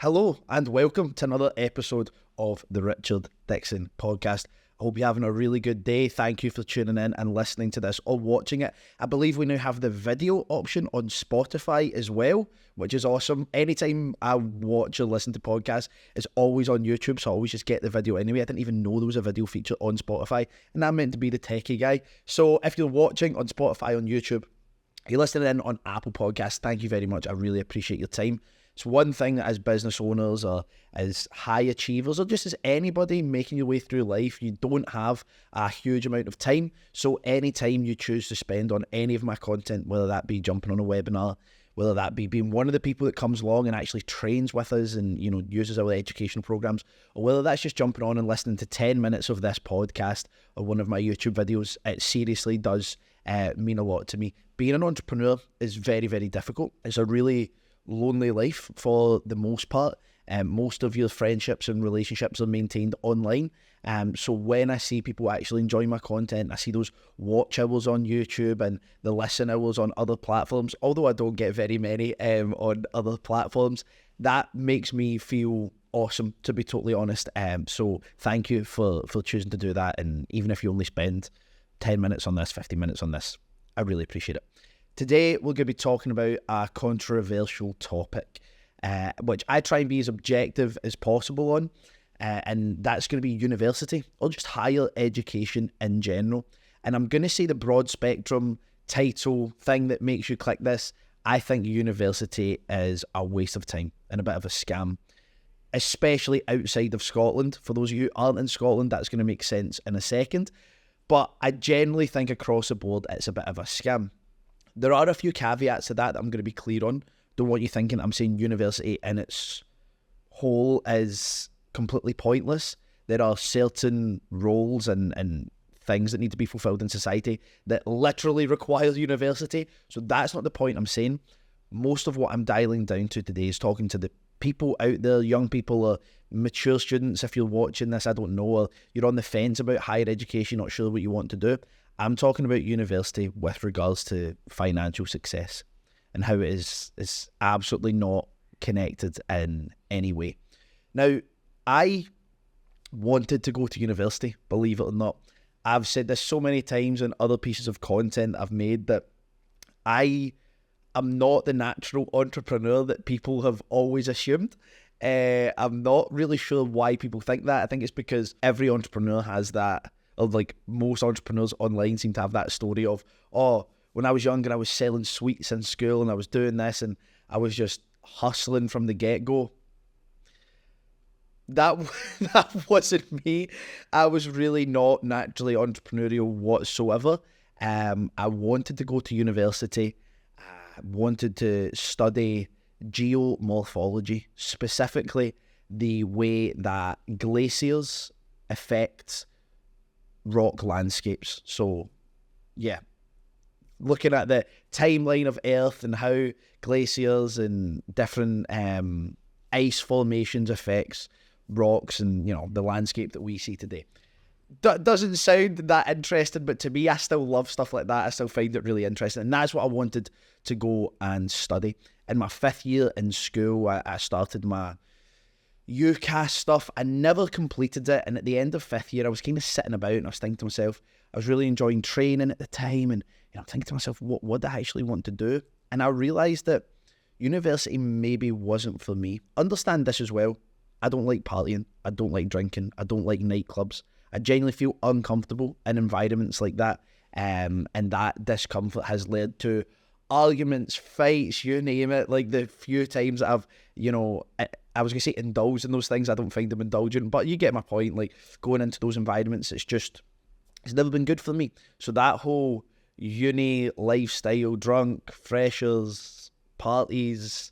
Hello and welcome to another episode of the Richard Dickson Podcast. I hope you're having a really good day. Thank you for tuning in and listening to this or watching it. I believe we now have the video option on Spotify as well, which is awesome. Anytime I watch or listen to podcasts, it's always on YouTube, so I always just get the video anyway. I didn't even know there was a video feature on Spotify, and I'm meant to be the techie guy. So if you're watching on Spotify, on YouTube, you're listening in on Apple Podcasts, thank you very much. I really appreciate your time. It's one thing that as business owners or as high achievers or just as anybody making your way through life, you don't have a huge amount of time. So any time you choose to spend on any of my content, whether that be jumping on a webinar, whether that be being one of the people that comes along and actually trains with us and, uses our educational programs, or whether that's just jumping on and listening to 10 minutes of this podcast or one of my YouTube videos, it seriously does mean a lot to me. Being an entrepreneur is very, very difficult. It's a really lonely life for the most part. Most of your friendships and relationships are maintained online. So when I see people actually enjoy my content, I see those watch hours on YouTube and the listen hours on other platforms, although I don't get very many on other platforms, that makes me feel awesome, to be totally honest. So thank you for choosing to do that. And even if you only spend 10 minutes on this, 50 minutes on this, I really appreciate it. Today, we're going to be talking about a controversial topic, which I try and be as objective as possible on, and that's going to be university, or just higher education in general. And I'm going to say the broad spectrum title thing that makes you click this. I think university is a waste of time and a bit of a scam, especially outside of Scotland. For those of you who aren't in Scotland, that's going to make sense in a second. But I generally think across the board, it's a bit of a scam. There are a few caveats to that I'm going to be clear on. Don't want you thinking I'm saying university in its whole is completely pointless. There are certain roles and things that need to be fulfilled in society that literally require university. So that's not the point I'm saying. Most of what I'm dialing down to today is talking to the people out there, young people or mature students. If you're watching this, I don't know, or you're on the fence about higher education, not sure what you want to do. I'm talking about university with regards to financial success and how it is absolutely not connected in any way. Now, I wanted to go to university, believe it or not. I've said this so many times in other pieces of content I've made that I am not the natural entrepreneur that people have always assumed. I'm not really sure why people think that. I think it's because every entrepreneur has that. Like most entrepreneurs online seem to have that story of, when I was younger, I was selling sweets in school and I was doing this and I was just hustling from the get-go. That wasn't me. I was really not naturally entrepreneurial whatsoever. I wanted to go to university. I wanted to study geomorphology, specifically the way that glaciers affect rock landscapes. So yeah, looking at the timeline of Earth and how glaciers and different ice formations affects rocks and the landscape that we see today. Doesn't sound that interesting, but to me, I still love stuff like that. I still find it really interesting, and that's what I wanted to go and study. In my 5th year in school, I started my UCAS stuff. I never completed it, and at the end of 5th year I was kind of sitting about and I was thinking to myself, I was really enjoying training at the time, and I'm thinking to myself, what do I actually want to do? And I realised that university maybe wasn't for me. Understand this as well, I don't like partying, I don't like drinking, I don't like nightclubs. I genuinely feel uncomfortable in environments like that, and that discomfort has led to arguments, fights, you name it. Like the few times that I've, I was going to say indulged in those things, I don't find them indulgent, but you get my point. Like going into those environments, it's never been good for me. So that whole uni lifestyle, drunk, freshers, parties,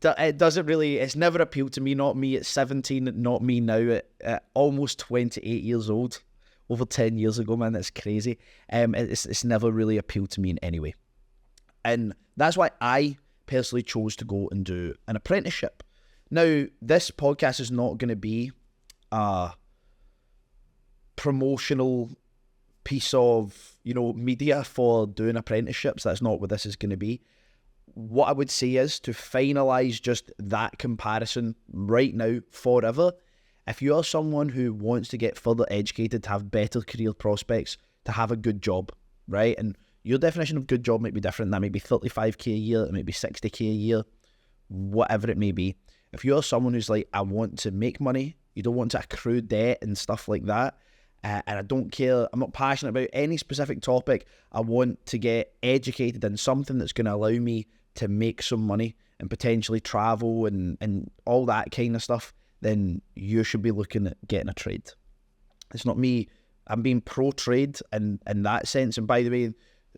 it's never appealed to me. Not me at 17, not me now at almost 28 years old. Over 10 years ago, man, that's crazy. It's never really appealed to me in any way. And that's why I personally chose to go and do an apprenticeship. Now, this podcast is not going to be a promotional piece of, media for doing apprenticeships. That's not what this is going to be. what I would say is to finalise just that comparison right now, forever, if you are someone who wants to get further educated, to have better career prospects, to have a good job, right? And your definition of good job might be different. That might be 35k a year, it might be 60k a year, whatever it may be. If you're someone who's like, I want to make money, you don't want to accrue debt and stuff like that, and I don't care, I'm not passionate about any specific topic, I want to get educated in something that's going to allow me to make some money and potentially travel and all that kind of stuff, then you should be looking at getting a trade. It's not me, I'm being pro-trade in that sense. And by the way,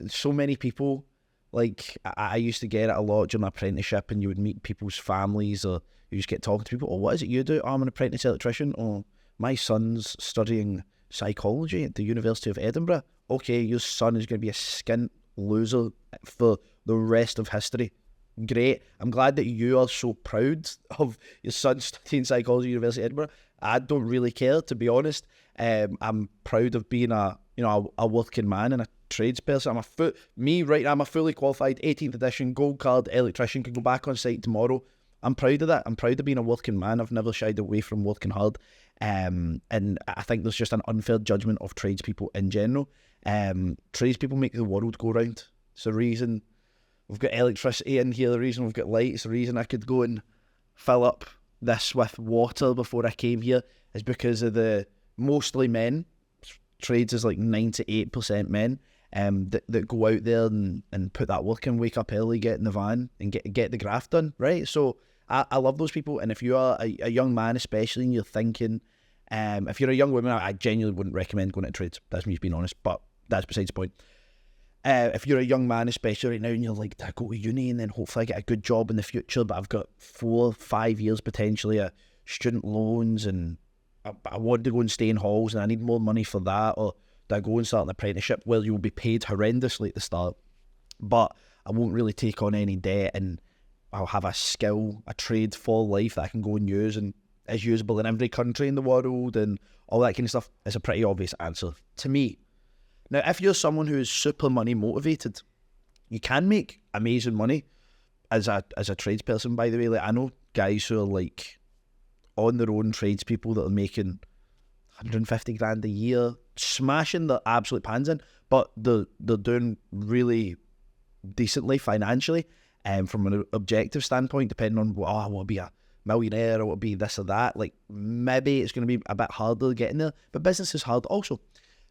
so many people, like I used to get it a lot during my apprenticeship, and you would meet people's families, or you just get talking to people, oh, what is it you do? Oh, I'm an apprentice electrician. Oh, my son's studying psychology at the University of Edinburgh. Okay, your son is going to be a skint loser for the rest of history. Great. I'm glad that you are so proud of your son studying psychology at the University of Edinburgh. I don't really care, to be honest. I'm proud of being a working man and a tradesperson. I'm a fully qualified 18th edition gold card electrician, can go back on site tomorrow. I'm proud of that. I'm proud of being a working man. I've never shied away from working hard. And I think there's just an unfair judgment of tradespeople in general. Tradespeople make the world go round. It's the reason we've got electricity in here, the reason we've got lights, the reason I could go and fill up this with water before I came here is because of the mostly men. Trades is like 98% men that go out there and put that work in, wake up early, get in the van and get the graft done, right? So I love those people. And if you are a young man especially and you're thinking, if you're a young woman, I genuinely wouldn't recommend going into trades. That's me just being honest, but that's besides the point. If you're a young man especially right now and you're like, I go to uni and then hopefully I get a good job in the future, but I've got 4 or 5 years potentially of student loans and I want to go and stay in halls and I need more money for that, or do I go and start an apprenticeship? Well, you'll be paid horrendously at the start, but I won't really take on any debt and I'll have a skill, a trade for life that I can go and use and is usable in every country in the world and all that kind of stuff. It's a pretty obvious answer to me. Now, if you're someone who is super money motivated, you can make amazing money as a tradesperson, by the way. Like, I know guys who are like on their own tradespeople that are making 150 grand a year, smashing their absolute pans in, but they're doing really decently financially, from an objective standpoint, depending on, I want to be a millionaire, I want to be this or that. Like, maybe it's going to be a bit harder getting there, but business is hard also.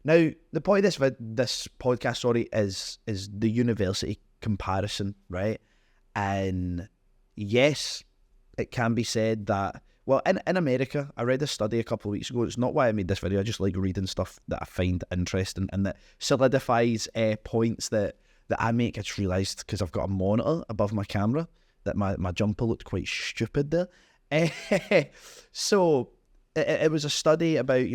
Now, the point of this podcast, is the university comparison, right? And yes, it can be said that, well, in America, I read a study a couple of weeks ago. It's not why I made this video. I just like reading stuff that I find interesting and that solidifies points that I make. I just realised, because I've got a monitor above my camera, that my jumper looked quite stupid there. So it was a study about,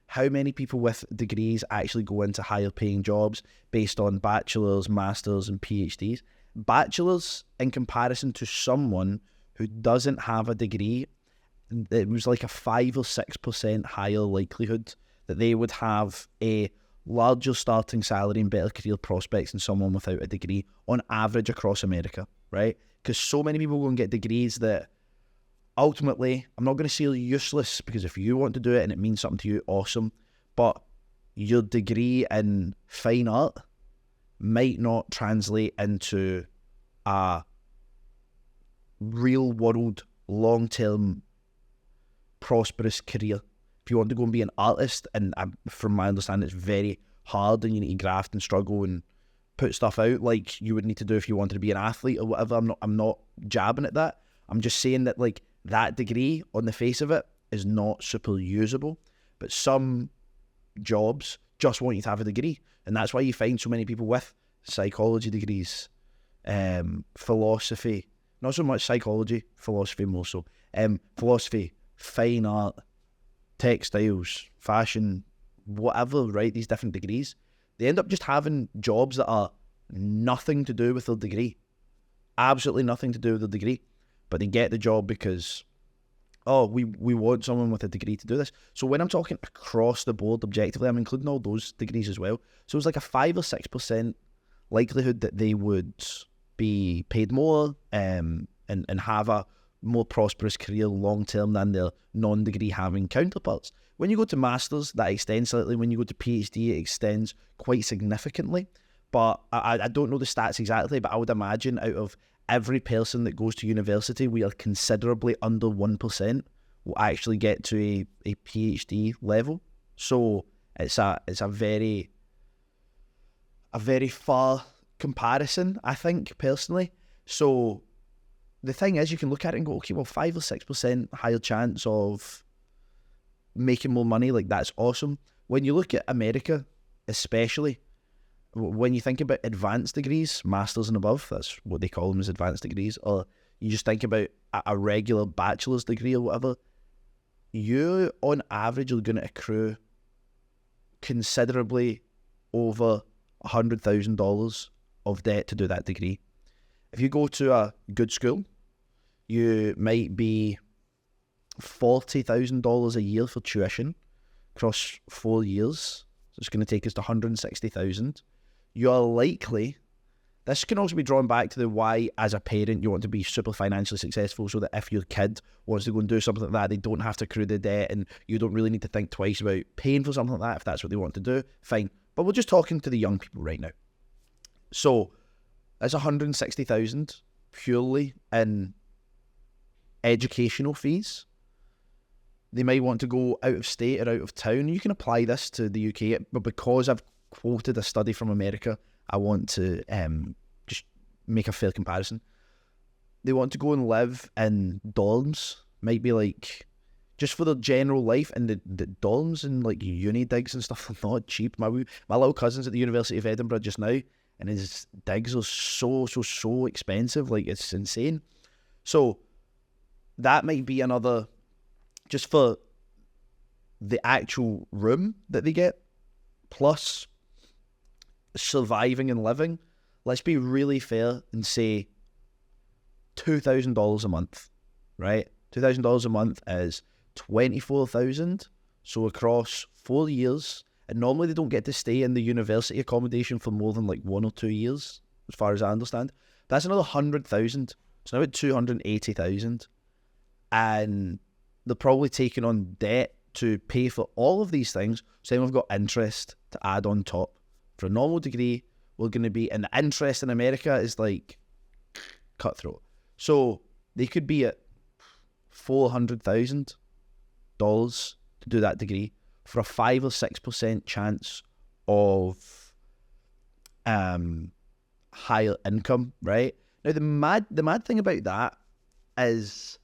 how many people with degrees actually go into higher paying jobs based on bachelors, masters and PhDs. Bachelors, in comparison to someone who doesn't have a degree, it was like a 5 or 6% higher likelihood that they would have a larger starting salary and better career prospects than someone without a degree on average across America, right? Because so many people go and get degrees that ultimately, I'm not going to say they're useless, because if you want to do it and it means something to you, awesome. But your degree in fine art might not translate into a real world, long-term, prosperous career. If you want to go and be an artist, and from my understanding, it's very hard and you need to graft and struggle and put stuff out like you would need to do if you wanted to be an athlete or whatever. I'm not jabbing at that. I'm just saying that, like, that degree on the face of it is not super usable, but some jobs just want you to have a degree, and that's why you find so many people with psychology degrees, philosophy, not so much psychology, philosophy more so, philosophy, fine art, textiles, fashion, whatever, right? These different degrees, they end up just having jobs that are nothing to do with their degree, absolutely nothing to do with their degree. But they get the job because, we want someone with a degree to do this. So when I'm talking across the board objectively, I'm including all those degrees as well. So it's like a 5 or 6% likelihood that they would be paid more and have a more prosperous career long term than their non-degree having counterparts. When you go to masters, that extends slightly. When you go to PhD, it extends quite significantly. But I don't know the stats exactly, but I would imagine out of every person that goes to university, we are considerably under 1% will actually get to a PhD level. So it's a very far comparison, I think, personally. So the thing is, you can look at it and go, okay, well, 5 or 6% higher chance of making more money, like that's awesome. When you look at America, especially, when you think about advanced degrees, masters and above, that's what they call them, as advanced degrees, or you just think about a regular bachelor's degree or whatever, you on average are going to accrue considerably over $100,000 of debt to do that degree. If you go to a good school, you might be $40,000 a year for tuition across 4 years. So it's going to take us to $160,000. You're likely, this can also be drawn back to the why as a parent you want to be super financially successful, so that if your kid wants to go and do something like that, they don't have to accrue the debt and you don't really need to think twice about paying for something like that. If that's what they want to do, fine. But we're just talking to the young people right now. So it's $160,000 purely in educational fees. They might want to go out of state or out of town. You can apply this to the UK, but because I've quoted a study from America, I want to just make a fair comparison. They want to go and live in dorms, might be like, just for their general life, and the dorms and like uni digs and stuff are not cheap. My little cousin's at the University of Edinburgh just now, and his digs are so expensive, like it's insane. So that might be another, just for the actual room that they get, plus surviving and living, let's be really fair and say $2,000 a month, right? $2,000 a month is $24,000. So across 4 years, and normally they don't get to stay in the university accommodation for more than like 1 or 2 years, as far as I understand. That's another $100,000. So now at $280,000, and they're probably taking on debt to pay for all of these things. So then we've got interest to add on top. For a normal degree, we're going to be, and the interest in America is like cutthroat. So they could be at $400,000 to do that degree for a 5 or 6% chance of higher income, right? Now the mad thing about that is,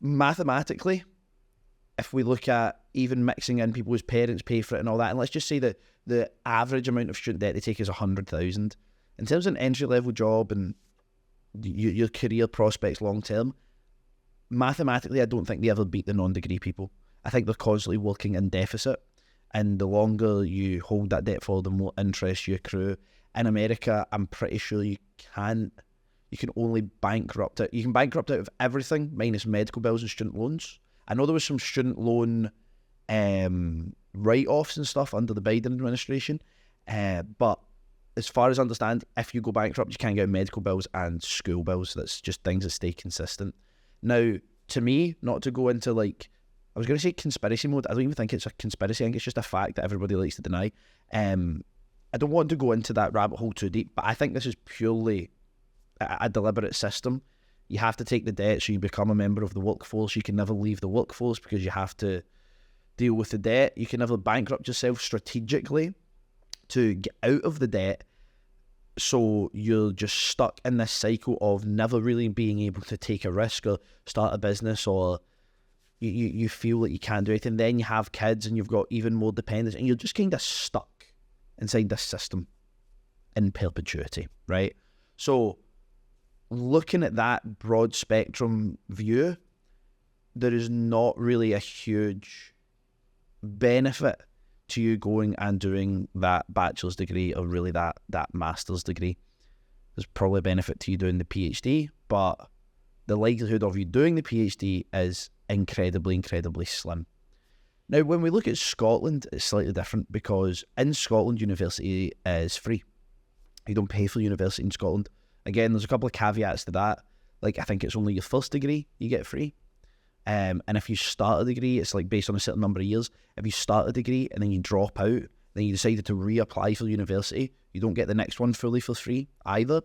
mathematically, if we look at even mixing in people whose parents pay for it and all that, and let's just say that the average amount of student debt they take is $100,000. In terms of an entry-level job and your career prospects long-term, mathematically, I don't think they ever beat the non-degree people. I think they're constantly working in deficit, and the longer you hold that debt for, the more interest you accrue. In America, I'm pretty sure you can only bankrupt out. You can bankrupt out of everything minus medical bills and student loans. I know there was some student loan write-offs and stuff under the Biden administration, but as far as I understand, if you go bankrupt, you can't get medical bills and school bills. That's just things that stay consistent. Now, to me, not to go into like, I was going to say conspiracy mode. I don't even think it's a conspiracy. I think it's just a fact that everybody likes to deny. I don't want to go into that rabbit hole too deep, but I think this is purely a deliberate system. You have to take the debt so you become a member of the workforce. You can never leave the workforce because you have to deal with the debt. You can never bankrupt yourself strategically to get out of the debt. So you're just stuck in this cycle of never really being able to take a risk or start a business, or you feel like you can't do anything. Then you have kids and you've got even more dependence, and you're just kind of stuck inside this system in perpetuity, right? So looking at that broad spectrum view, there is not really a huge benefit to you going and doing that bachelor's degree or really that master's degree. There's probably a benefit to you doing the PhD, but the likelihood of you doing the PhD is incredibly slim. Now, when we look at Scotland, it's slightly different because in Scotland, university is free. You don't pay for university in Scotland. Again, there's a couple of caveats to that. Like, I think it's only your first degree you get free. And if you start a degree, it's like based on a certain number of years. If you start a degree and then you drop out, then you decided to reapply for university, you don't get the next one fully for free either,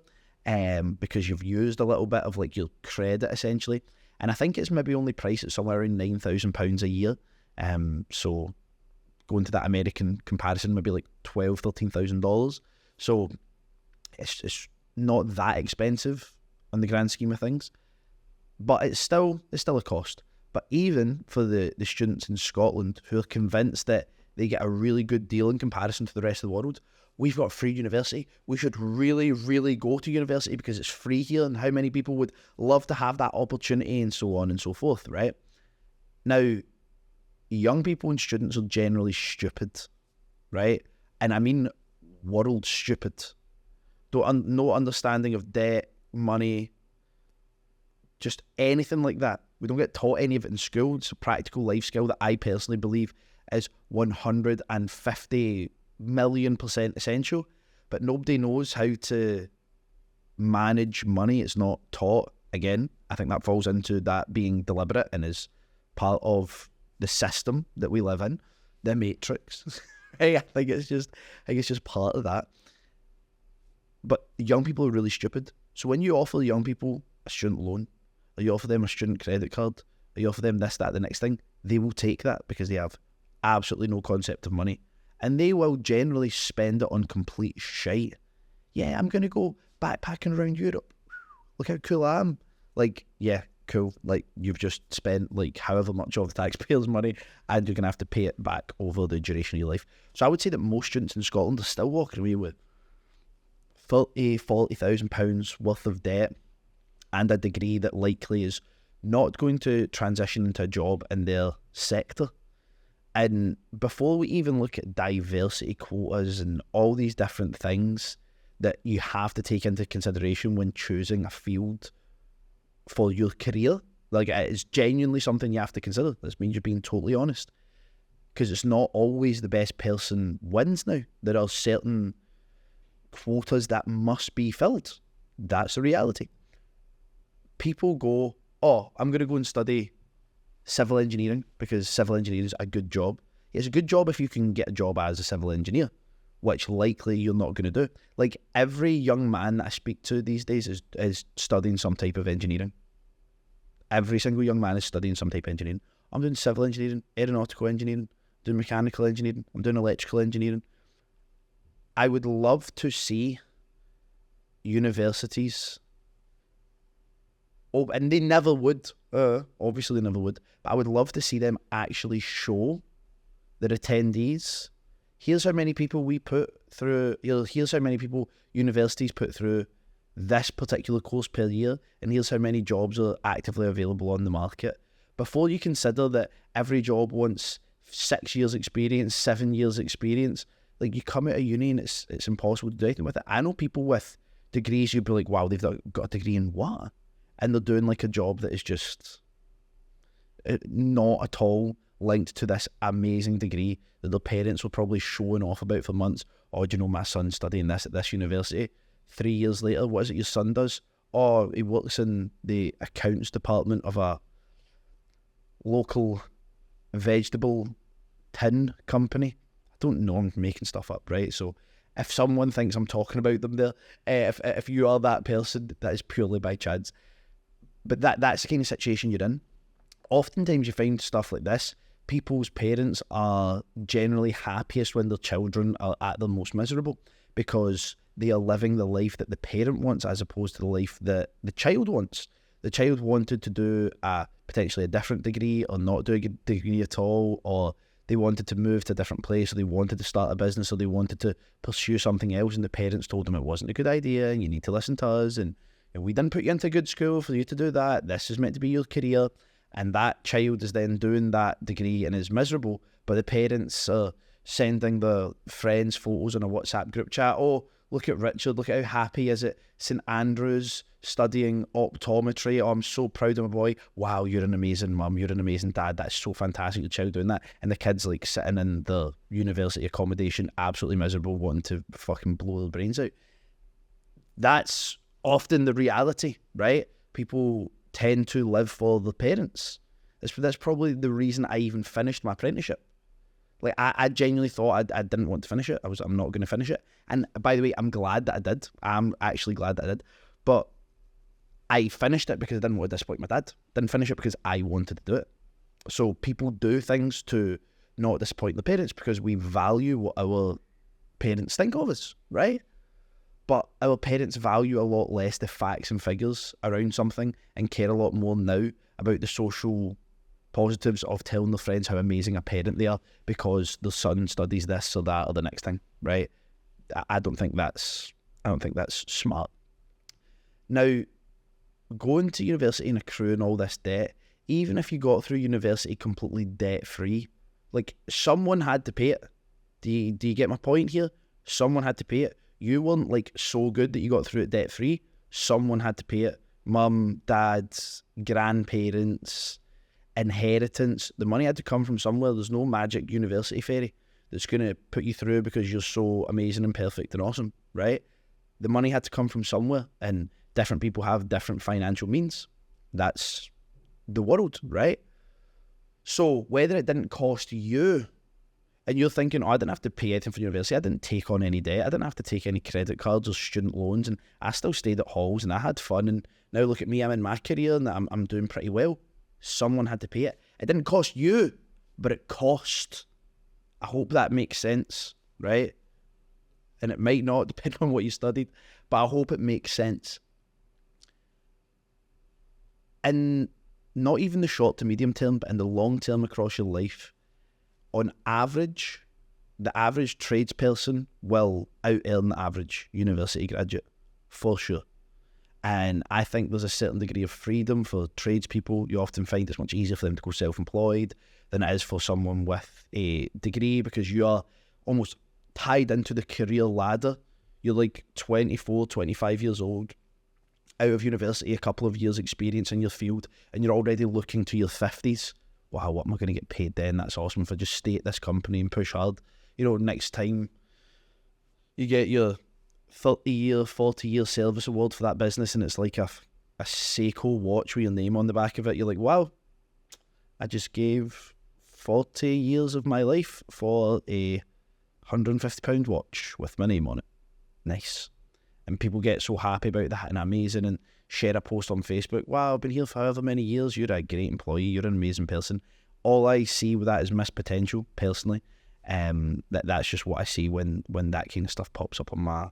because you've used a little bit of like your credit essentially. And I think it's maybe only priced at somewhere around £9,000 a year. So going to that American comparison, maybe like $12,000-13,000. So it's not that expensive on the grand scheme of things, but it's still a cost. But even for the students in Scotland who are convinced that they get a really good deal in comparison to the rest of the world, we've got free university. We should really, really go to university because it's free here, and how many people would love to have that opportunity, and so on and so forth, right? Now, young people and students are generally stupid, right? And I mean world stupid. No understanding of debt, money, just anything like that. We don't get taught any of it in school. It's a practical life skill that I personally believe is 150 million% essential, but nobody knows how to manage money. It's not taught. Again, I think that falls into that being deliberate and is part of the system that we live in, the matrix. I think it's just part of that. But young people are really stupid. So when you offer young people a student loan, or you offer them a student credit card, or you offer them this, that, the next thing, they will take that because they have absolutely no concept of money. And they will generally spend it on complete shite. Yeah, I'm going to go backpacking around Europe. Look how cool I am. Like, yeah, cool. Like, you've just spent like however much of the taxpayers' money, and you're going to have to pay it back over the duration of your life. So I would say that most students in Scotland are still walking away with £40,000 worth of debt and a degree that likely is not going to transition into a job in their sector. And before we even look at diversity quotas and all these different things that you have to take into consideration when choosing a field for your career, like, it's genuinely something you have to consider. This means you're being totally honest, because it's not always the best person wins now. There are certain quotas that must be filled. That's the reality. People go, oh, I'm going to go and study civil engineering because civil engineering is a good job. It's a good job if you can get a job as a civil engineer, which likely you're not going to do. Like, every young man that I speak to these days is studying some type of engineering. Every single young man is studying some type of engineering. I'm doing civil engineering, aeronautical engineering, doing mechanical engineering, I'm doing electrical engineering. I would love to see universities, and they never would, obviously they never would, but I would love to see them actually show their attendees, here's how many people we put through, here's how many people universities put through this particular course per year, and here's how many jobs are actively available on the market. Before you consider that every job wants 6 years experience, 7 years experience, like, you come out of uni and it's impossible to do anything with it. I know people with degrees, you'd be like, wow, they've got a degree in what? And they're doing like a job that is just not at all linked to this amazing degree that their parents were probably showing off about for months. Oh, do you know my son's studying this at this university? 3 years later, what is it your son does? Oh, he works in the accounts department of a local vegetable tin company. I don't know, I'm making stuff up, right? So if someone thinks I'm talking about them there, if you are that person, that is purely by chance. But that's the kind of situation you're in. Oftentimes you find stuff like this. People's parents are generally happiest when their children are at their most miserable, because they are living the life that the parent wants as opposed to the life that the child wants. The child wanted to do potentially a different degree, or not do a degree at all, or they wanted to move to a different place, or they wanted to start a business, or they wanted to pursue something else, and the parents told them it wasn't a good idea, and you need to listen to us, and we didn't put you into good school for you to do that. This is meant to be your career. And that child is then doing that degree and is miserable, but the parents are sending their friends photos on a WhatsApp group chat. Oh, look at Richard, look at how happy he is at St Andrews studying optometry. Oh, I'm so proud of my boy. Wow, you're an amazing mum, you're an amazing dad. That's so fantastic, your child doing that. And the kid's like sitting in the university accommodation, absolutely miserable, wanting to fucking blow their brains out. That's often the reality, right? People tend to live for their parents. That's probably the reason I even finished my apprenticeship. Like, I genuinely thought I didn't want to finish it. I'm not going to finish it. And by the way, I'm glad that I did. I'm actually glad that I did. But I finished it because I didn't want to disappoint my dad. Didn't finish it because I wanted to do it. So people do things to not disappoint their parents because we value what our parents think of us, right? But our parents value a lot less the facts and figures around something and care a lot more now about the social positives of telling their friends how amazing a parent they are because their son studies this or that or the next thing, right? I don't think that's smart. Now, going to university and accruing all this debt, even if you got through university completely debt-free, like, someone had to pay it. Do you get my point here? Someone had to pay it. You weren't, like, so good that you got through it debt-free. Someone had to pay it. Mum, dad, grandparents, inheritance. The money had to come from somewhere. There's no magic university fairy that's going to put you through because you're so amazing and perfect and awesome, right? The money had to come from somewhere, and different people have different financial means. That's the world, right? So whether it didn't cost you, and you're thinking, oh, I didn't have to pay anything for university, I didn't take on any debt, I didn't have to take any credit cards or student loans, and I still stayed at halls and I had fun, and now look at me, I'm in my career and I'm doing pretty well. Someone had to pay it. It didn't cost you, but it cost. I hope that makes sense, right? And it might not, depending on what you studied, but I hope it makes sense. And not even the short to medium term, but in the long term across your life, on average, the average tradesperson will out-earn the average university graduate, for sure. And I think there's a certain degree of freedom for tradespeople. You often find it's much easier for them to go self-employed than it is for someone with a degree, because you are almost tied into the career ladder. You're like 24, 25 years old, out of university, a couple of years experience in your field, and you're already looking to your 50s. Wow, what am I going to get paid then? That's awesome if I just stay at this company and push hard. You know, next time you get your 30-year, 40-year service award for that business, and it's like a Seiko watch with your name on the back of it. You're like, wow, I just gave 40 years of my life for a £150 watch with my name on it. Nice. And people get so happy about that and amazing, and share a post on Facebook. Wow, I've been here for however many years. You're a great employee. You're an amazing person. All I see with that is missed potential, personally. That's just what I see when that kind of stuff pops up on my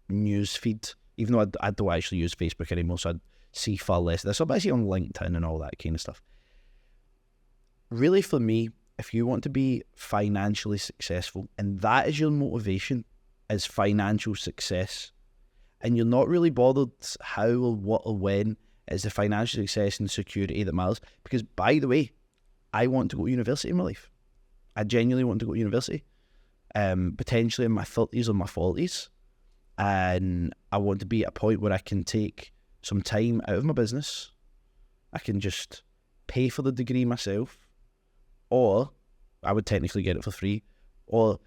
news feed. Even though I don't actually use Facebook anymore, so I'd see far less of this. But I see on LinkedIn and all that kind of stuff. Really, for me, if you want to be financially successful, and that is your motivation, is financial success, and you're not really bothered how or what or when, it's the financial success and security that matters. Because, by the way, I want to go to university in my life. I genuinely want to go to university, potentially in my 30s or my 40s. And I want to be at a point where I can take some time out of my business. I can just pay for the degree myself, or I would technically get it for free, or,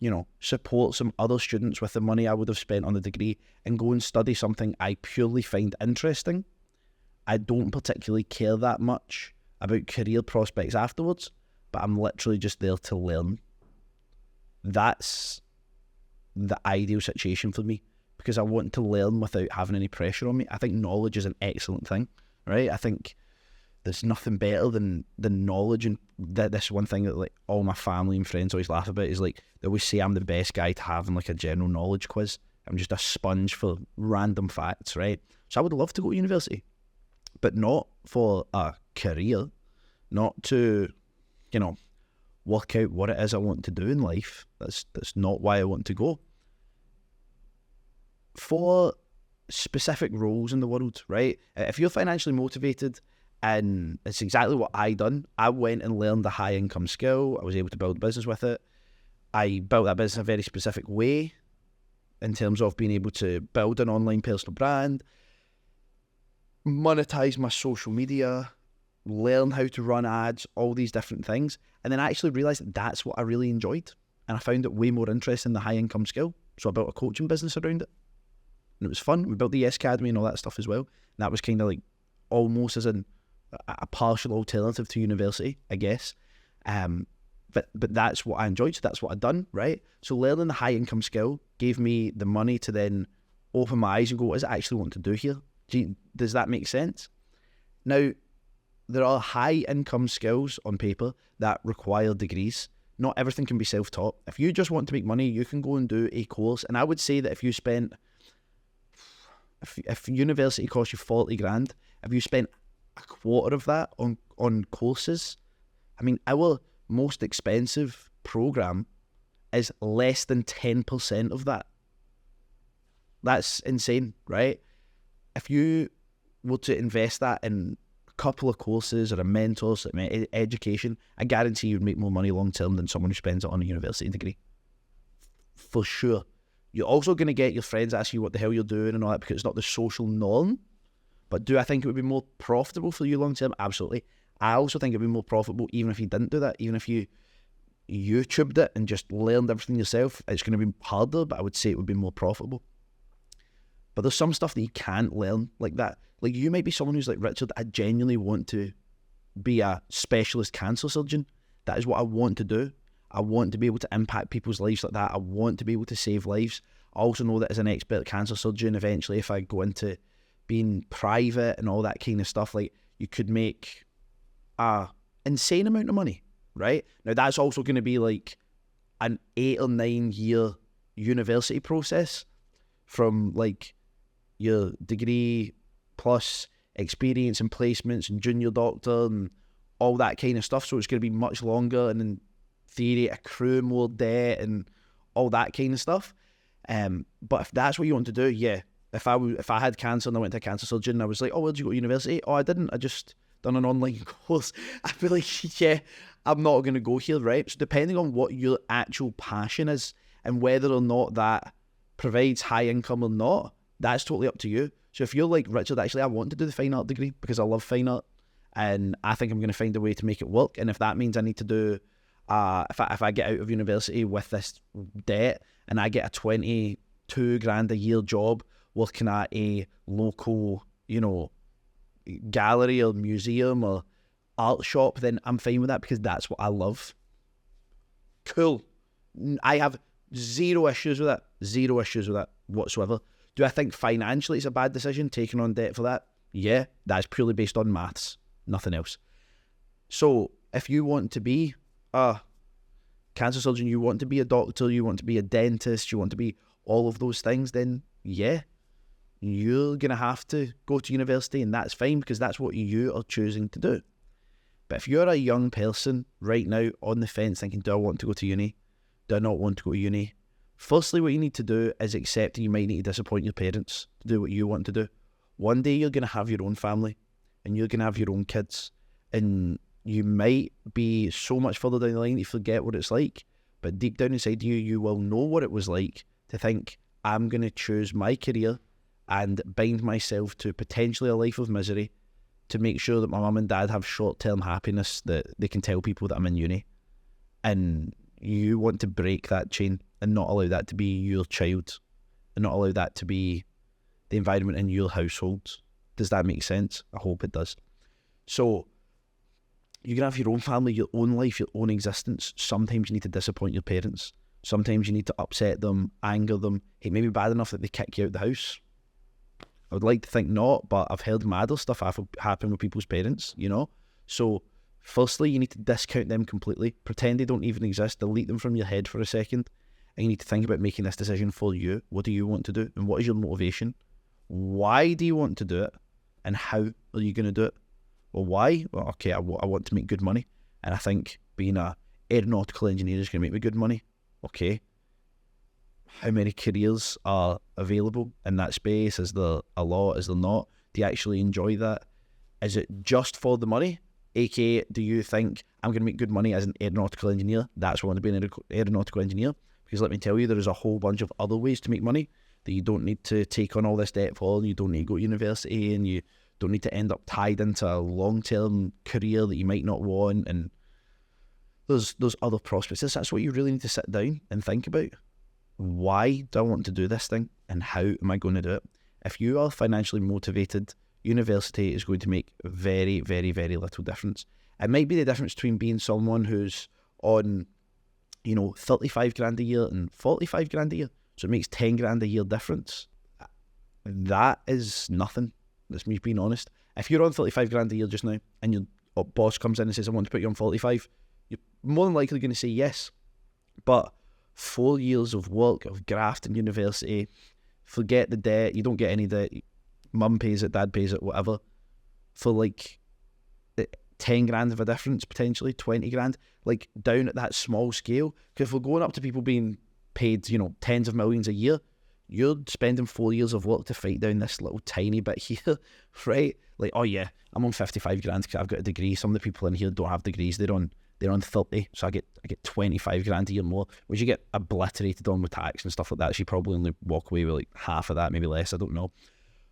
you know, support some other students with the money I would have spent on the degree and go and study something I purely find interesting. I don't particularly care that much about career prospects afterwards, but I'm literally just there to learn. That's the ideal situation for me, because I want to learn without having any pressure on me. I think knowledge is an excellent thing, right? I think there's nothing better than knowledge, and this one thing that, like, all my family and friends always laugh about is, like, they always say I'm the best guy to have in, like, a general knowledge quiz. I'm just a sponge for random facts, right? So I would love to go to university, but not for a career, not to, you know, work out what it is I want to do in life. That's not why I want to go. For specific roles in the world, right? If you're financially motivated, and it's exactly what I done. I went and learned a high income skill. I was able to build a business with it. I built that business in a very specific way in terms of being able to build an online personal brand, monetize my social media, learn how to run ads, all these different things. And then I actually realized that that's what I really enjoyed. And I found it way more interesting than the high income skill. So I built a coaching business around it. and it was fun. We built the Academy and all that stuff as well. And that was kind of like almost as a partial alternative to university, I guess. But that's what I enjoyed, so that's what I'd done, right? So learning the high income skill gave me the money to then open my eyes and go, what is it I actually want to do here? Does that make sense? Now, there are high income skills on paper that require degrees. Not everything can be self-taught. If you just want to make money, you can go and do a course. And I would say that if university costs you 40 grand, if you spent a quarter of that on courses, I mean, our most expensive program is less than 10% of that. That's insane, right? If you were to invest that in couple of courses or a mentor, education, I guarantee you'd make more money long term than someone who spends it on a university degree. For sure. You're also going to get your friends ask you what the hell you're doing and all that because it's not the social norm. But do I think it would be more profitable for you long term? Absolutely. I also think it'd be more profitable even if you didn't do that. Even if you YouTubed it and just learned everything yourself, it's going to be harder, but I would say it would be more profitable. But there's some stuff that you can't learn like that. Like, you might be someone who's like, Richard, I genuinely want to be a specialist cancer surgeon. That is what I want to do. I want to be able to impact people's lives like that. I want to be able to save lives. I also know that as an expert cancer surgeon, eventually if I go into being private and all that kind of stuff, like, you could make a insane amount of money, right? Now, that's also going to be like an 8 or 9 year university process from like your degree plus experience and placements and junior doctor and all that kind of stuff. So it's going to be much longer and in theory accrue more debt and all that kind of stuff. But if that's what you want to do, yeah. If I had cancer and I went to a cancer surgeon and I was like, oh, where'd you go to university? Oh, I didn't. I just done an online course. I'd be like, yeah, I'm not going to go here, right? So depending on what your actual passion is and whether or not that provides high income or not, that's totally up to you. So if you're like, Richard, actually, I want to do the fine art degree because I love fine art and I think I'm going to find a way to make it work. And if that means I need to do, if I get out of university with this debt and I get a 22 grand a year job working at a local, gallery or museum or art shop, then I'm fine with that because that's what I love. Cool. I have zero issues with that whatsoever. Do I think financially it's a bad decision taking on debt for that? Yeah, that's purely based on maths, nothing else. So if you want to be a cancer surgeon, you want to be a doctor, you want to be a dentist, you want to be all of those things, then yeah, you're going to have to go to university, and that's fine because that's what you are choosing to do. But if you're a young person right now on the fence thinking, do I want to go to uni? Do I not want to go to uni? Firstly, what you need to do is accept that you might need to disappoint your parents to do what you want to do. One day you're going to have your own family and you're going to have your own kids, and you might be so much further down the line that you forget what it's like, but deep down inside you will know what it was like to think, I'm going to choose my career and bind myself to potentially a life of misery to make sure that my mum and dad have short-term happiness that they can tell people that I'm in uni. And you want to break that chain and not allow that to be your child and not allow that to be the environment in your household. Does that make sense? I hope it does. So you can have your own family, your own life, your own existence. Sometimes you need to disappoint your parents. Sometimes you need to upset them, anger them. It may be bad enough that they kick you out of the house. I would like to think not, but I've heard madder stuff happen with people's parents, So firstly, you need to discount them completely. Pretend they don't even exist. Delete them from your head for a second. And you need to think about making this decision for you. What do you want to do? And what is your motivation? Why do you want to do it? And how are you going to do it? Well, why? Well, okay, I want to make good money. And I think being an aeronautical engineer is going to make me good money. Okay. How many careers are available in that space? Is there a lot? Is there not? Do you actually enjoy that? Is it just for the money? AKA, do you think I'm going to make good money as an aeronautical engineer? That's why I want to be an aeronautical engineer. Because let me tell you, there is a whole bunch of other ways to make money that you don't need to take on all this debt for. You don't need to go to university, and you don't need to end up tied into a long-term career that you might not want. And there's other prospects. That's what you really need to sit down and think about. why do I want to do this thing and how am I going to do it? If you are financially motivated, university is going to make very, very, very little difference. It might be the difference between being someone who's on, 35 grand a year and 45 grand a year. So it makes 10 grand a year difference. That is nothing. That's me being honest. If you're on 35 grand a year just now and your boss comes in and says, I want to put you on 45, you're more than likely going to say yes. But 4 years of work, of graft in university, forget the debt, you don't get any debt, mum pays it, dad pays it, whatever, for like 10 grand of a difference, potentially 20 grand, like down at that small scale. Because if we're going up to people being paid, tens of millions a year, you're spending 4 years of work to fight down this little tiny bit here, right? Like, oh yeah, I'm on 55 grand because I've got a degree. Some of the people in here don't have degrees, they're on 30, so I get 25 grand a year more, which you get obliterated on with tax and stuff like that. So you probably only walk away with like half of that, maybe less, I don't know.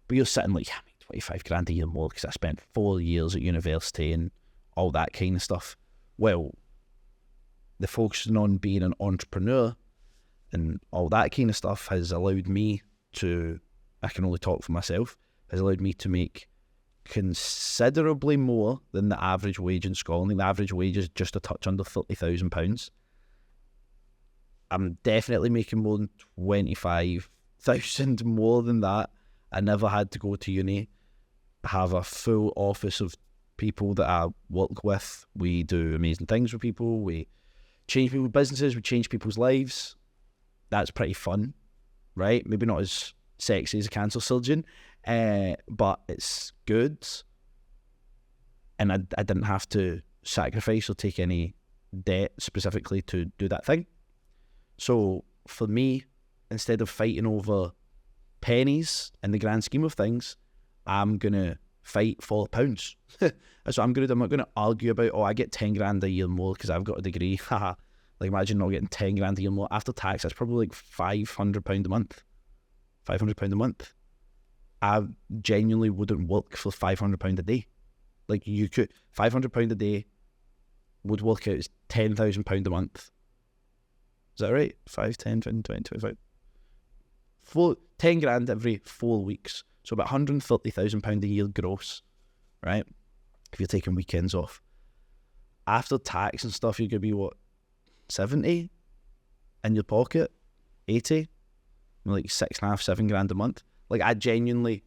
But you're sitting like, I make 25 grand a year more because I spent 4 years at university and all that kind of stuff. Well, the focusing on being an entrepreneur and all that kind of stuff has allowed me to, I can only talk for myself, has allowed me to make considerably more than the average wage in Scotland. The average wage is just a touch under £30,000. I'm definitely making more than 25,000 more than that. I never had to go to uni. I have a full office of people that I work with. We do amazing things with people. We change people's businesses. We change people's lives. That's pretty fun, right? Maybe not as sexy as a cancer surgeon, but it's good. And I didn't have to sacrifice or take any debt specifically to do that thing. So for me, instead of fighting over pennies in the grand scheme of things, I'm going to fight for pounds. That's what I'm going to do. I'm not going to argue about, I get 10 grand a year more because I've got a degree. Haha. Like, imagine not getting 10 grand a year more. After tax, that's probably like £500 a month. £500 a month. I genuinely wouldn't work for £500 a day. Like, you could, £500 a day would work out as £10,000 a month. Is that right? 5, 10, 20, 25. 10 grand every 4 weeks. So about £130,000 a year gross, right? If you're taking weekends off. After tax and stuff, you're going to be, 70 in your pocket? 80? Like 6.5, 7 grand a month. Like, I genuinely,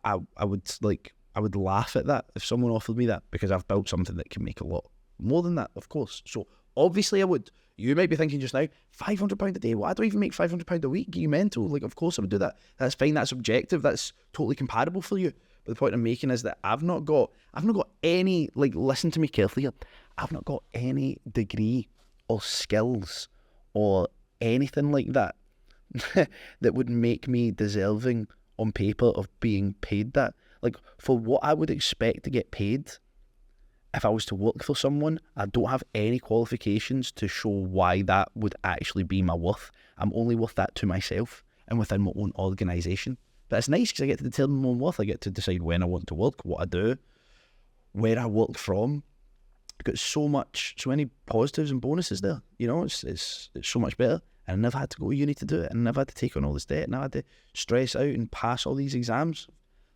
I would laugh at that if someone offered me that, because I've built something that can make a lot more than that, of course. So obviously I would. You might be thinking just now, £500 a day, I don't even make £500 a week. Are you mental? Like, of course I would do that. That's fine, that's objective, that's totally comparable for you. But the point I'm making is that I've not got any, like, listen to me carefully here, I've not got any degree or skills or anything like that that would make me deserving on paper of being paid that. Like, for what I would expect to get paid if I was to work for someone, I don't have any qualifications to show why that would actually be my worth. I'm only worth that to myself and within my own organisation. But it's nice because I get to determine my own worth. I get to decide when I want to work, what I do, where I work from. I've got so many positives and bonuses there. It's so much better. And I never had to go to uni to do it. And I never had to take on all this debt. And I had to stress out and pass all these exams.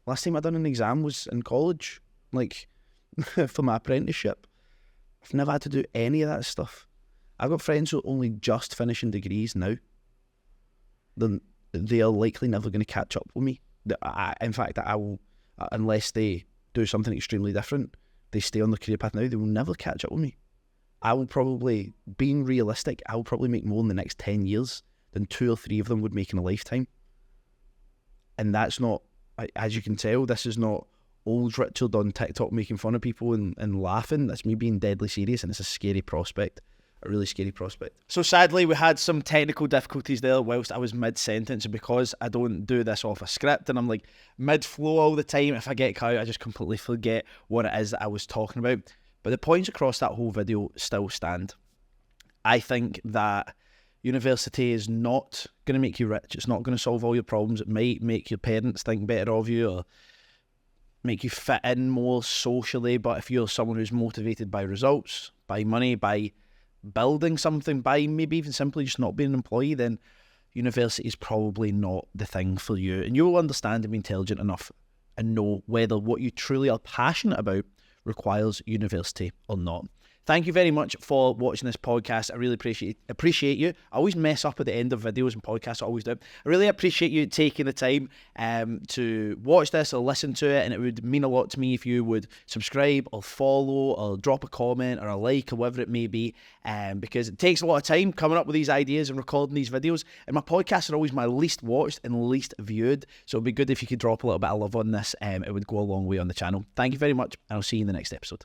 Last time I done an exam was in college, like for my apprenticeship. I've never had to do any of that stuff. I've got friends who are only just finishing degrees now. They are likely never going to catch up with me. In fact, I will, unless they do something extremely different, they stay on the career path now, they will never catch up with me. I will probably, being realistic, I will probably make more in the next 10 years than 2 or 3 of them would make in a lifetime. And that's not, as you can tell, this is not old Richard on TikTok making fun of people and laughing. That's me being deadly serious, and it's a scary prospect. A really scary prospect. So sadly, we had some technical difficulties there whilst I was mid-sentence, and because I don't do this off a script and I'm like mid-flow all the time, if I get cut out, I just completely forget what it is that I was talking about. But the points across that whole video still stand. I think that university is not going to make you rich. It's not going to solve all your problems. It might make your parents think better of you or make you fit in more socially, but if you're someone who's motivated by results, by money, by building something by maybe even simply just not being an employee, then university is probably not the thing for you. And you will understand and be intelligent enough and know whether what you truly are passionate about requires university or not. Thank you very much for watching this podcast. I really appreciate you. I always mess up at the end of videos and podcasts. I always do. I really appreciate you taking the time to watch this or listen to it, and it would mean a lot to me if you would subscribe or follow or drop a comment or a like or whatever it may be, because it takes a lot of time coming up with these ideas and recording these videos, and my podcasts are always my least watched and least viewed, so it'd be good if you could drop a little bit of love on this. It would go a long way on the channel. Thank you very much, and I'll see you in the next episode.